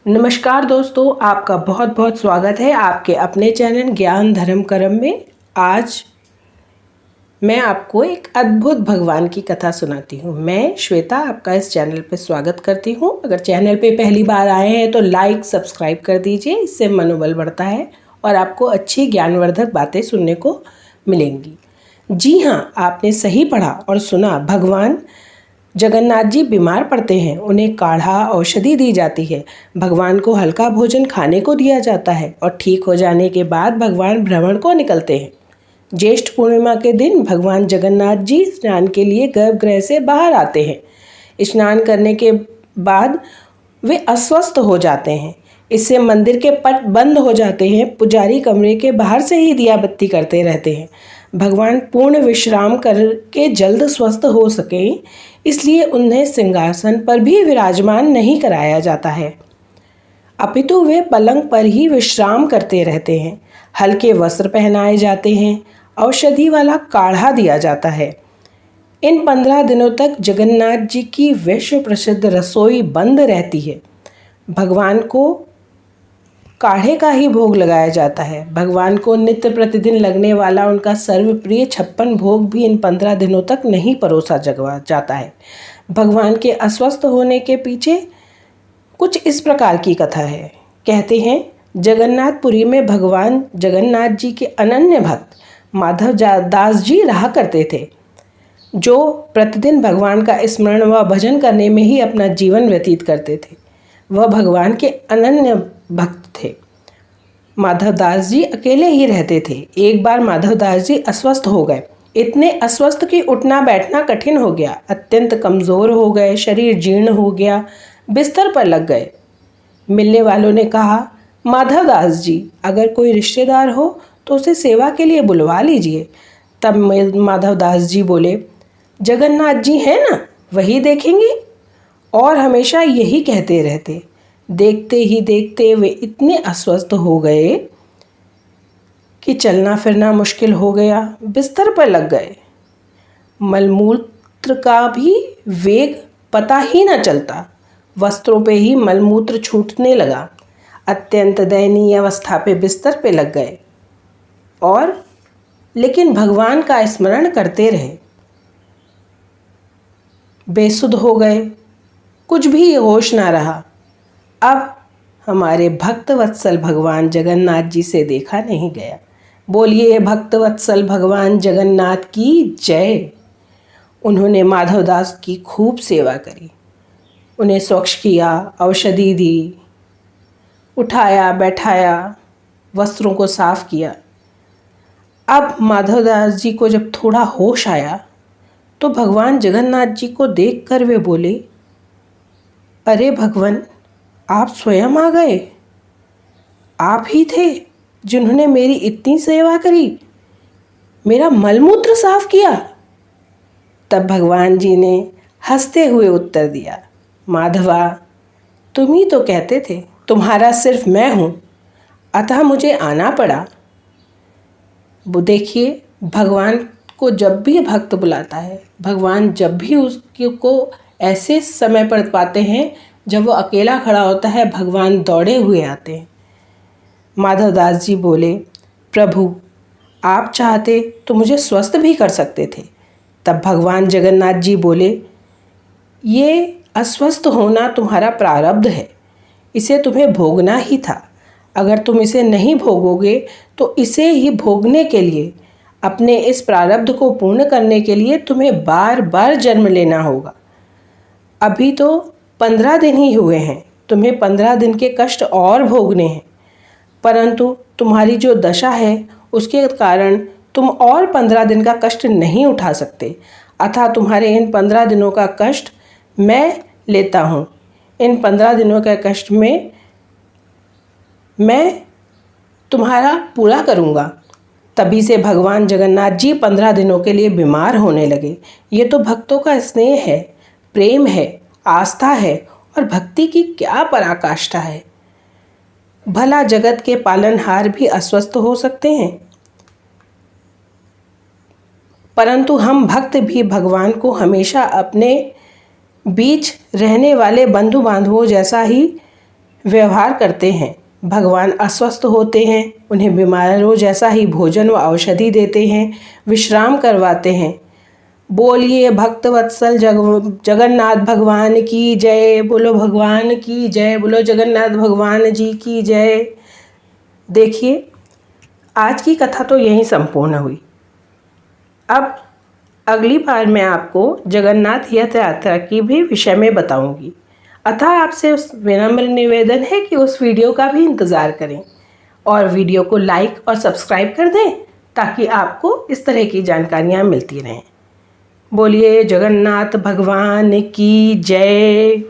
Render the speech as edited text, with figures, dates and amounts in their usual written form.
नमस्कार दोस्तों, आपका बहुत बहुत स्वागत है आपके अपने चैनल ज्ञान धर्म कर्म में। आज मैं आपको एक अद्भुत भगवान की कथा सुनाती हूँ। मैं श्वेता आपका इस चैनल पर स्वागत करती हूँ। अगर चैनल पे पहली बार आए हैं तो लाइक सब्सक्राइब कर दीजिए, इससे मनोबल बढ़ता है और आपको अच्छी ज्ञानवर्धक बातें सुनने को मिलेंगी। जी हाँ, आपने सही पढ़ा और सुना। भगवान जगन्नाथ जी बीमार पड़ते हैं, उन्हें काढ़ा औषधि दी जाती है, भगवान को हल्का भोजन खाने को दिया जाता है और ठीक हो जाने के बाद भगवान भ्रमण को निकलते हैं। ज्येष्ठ पूर्णिमा के दिन भगवान जगन्नाथ जी स्नान के लिए गर्भगृह से बाहर आते हैं। स्नान करने के बाद वे अस्वस्थ हो जाते हैं। इससे मंदिर के पट बंद हो जाते हैं। पुजारी कमरे के बाहर से ही दिया बत्ती करते रहते हैं। भगवान पूर्ण विश्राम करके जल्द स्वस्थ हो सके, इसलिए उन्हें सिंहासन पर भी विराजमान नहीं कराया जाता है, अपितु वे पलंग पर ही विश्राम करते रहते हैं। हल्के वस्त्र पहनाए जाते हैं, औषधि वाला काढ़ा दिया जाता है। इन 15 दिनों तक जगन्नाथ जी की विश्व प्रसिद्ध रसोई बंद रहती है। भगवान को काढ़े का ही भोग लगाया जाता है। भगवान को नित्य प्रतिदिन लगने वाला उनका सर्वप्रिय 56 भोग भी इन 15 दिनों तक नहीं परोसा जाता है। भगवान के अस्वस्थ होने के पीछे कुछ इस प्रकार की कथा है। कहते हैं, जगन्नाथपुरी में भगवान जगन्नाथ जी के अनन्य भक्त माधव दास जी रहा करते थे, जो प्रतिदिन भगवान का स्मरण व भजन करने में ही अपना जीवन व्यतीत करते थे। वह भगवान के अनन्य भक्त थे। माधवदास जी अकेले ही रहते थे। एक बार माधवदास जी अस्वस्थ हो गए, इतने अस्वस्थ कि उठना बैठना कठिन हो गया। अत्यंत कमज़ोर हो गए, शरीर जीर्ण हो गया, बिस्तर पर लग गए। मिलने वालों ने कहा, माधवदास जी, अगर कोई रिश्तेदार हो तो उसे सेवा के लिए बुलवा लीजिए। तब माधवदास जी बोले, जगन्नाथ जी हैं ना, वही देखेंगे। और हमेशा यही कहते रहते। देखते ही देखते वे इतने अस्वस्थ हो गए कि चलना फिरना मुश्किल हो गया, बिस्तर पर लग गए। मलमूत्र का भी वेग पता ही न चलता, वस्त्रों पे ही मलमूत्र छूटने लगा। अत्यंत दयनीय अवस्था पे बिस्तर पे लग गए और लेकिन भगवान का स्मरण करते रहे। बेसुध हो गए, कुछ भी होश ना रहा। अब हमारे भक्त वत्सल भगवान जगन्नाथ जी से देखा नहीं गया। बोलिए भक्त वत्सल भगवान जगन्नाथ की जय। उन्होंने माधवदास की खूब सेवा करी, उन्हें स्वच्छ किया, औषधि दी, उठाया बैठाया, वस्त्रों को साफ किया। अब माधवदास जी को जब थोड़ा होश आया तो भगवान जगन्नाथ जी को देखकर वे बोले, अरे भगवान, आप स्वयं आ गए। आप ही थे जिन्होंने मेरी इतनी सेवा करी, मेरा मलमूत्र साफ किया। तब भगवान जी ने हंसते हुए उत्तर दिया, माधवा, तुम ही तो कहते थे तुम्हारा सिर्फ मैं हूँ, अतः मुझे आना पड़ा। वो देखिए, भगवान को जब भी भक्त बुलाता है, भगवान जब भी उसको ऐसे समय पर पाते हैं जब वो अकेला खड़ा होता है, भगवान दौड़े हुए आते हैं। माधवदास जी बोले, प्रभु, आप चाहते तो मुझे स्वस्थ भी कर सकते थे। तब भगवान जगन्नाथ जी बोले, ये अस्वस्थ होना तुम्हारा प्रारब्ध है, इसे तुम्हें भोगना ही था। अगर तुम इसे नहीं भोगोगे तो इसे ही भोगने के लिए, अपने इस प्रारब्ध को पूर्ण करने के लिए तुम्हें बार बार जन्म लेना होगा। अभी तो 15 दिन ही हुए हैं, तुम्हें 15 दिन के कष्ट और भोगने हैं, परंतु तुम्हारी जो दशा है उसके कारण तुम और 15 दिन का कष्ट नहीं उठा सकते। अतः तुम्हारे इन 15 दिनों का कष्ट मैं लेता हूँ। इन 15 दिनों के कष्ट में मैं तुम्हारा पूरा करूँगा। तभी से भगवान जगन्नाथ जी 15 दिनों के लिए बीमार होने लगे। ये तो भक्तों का स्नेह है, प्रेम है, आस्था है और भक्ति की क्या पराकाष्ठा है। भला जगत के पालनहार भी अस्वस्थ हो सकते हैं, परंतु हम भक्त भी भगवान को हमेशा अपने बीच रहने वाले बंधु बांधवों जैसा ही व्यवहार करते हैं। भगवान अस्वस्थ होते हैं, उन्हें बीमारों जैसा ही भोजन व औषधि देते हैं, विश्राम करवाते हैं। बोलिए भक्त वत्सल जगन्नाथ भगवान की जय। बोलो भगवान की जय। बोलो जगन्नाथ भगवान जी की जय। देखिए, आज की कथा तो यहीं संपूर्ण हुई। अब अगली बार मैं आपको जगन्नाथ रथ यात्रा की भी विषय में बताऊंगी। अतः आपसे उस विनम्र निवेदन है कि उस वीडियो का भी इंतज़ार करें और वीडियो को लाइक और सब्सक्राइब कर दें ताकि आपको इस तरह की जानकारियाँ मिलती रहें। बोलिए जगन्नाथ भगवान की जय।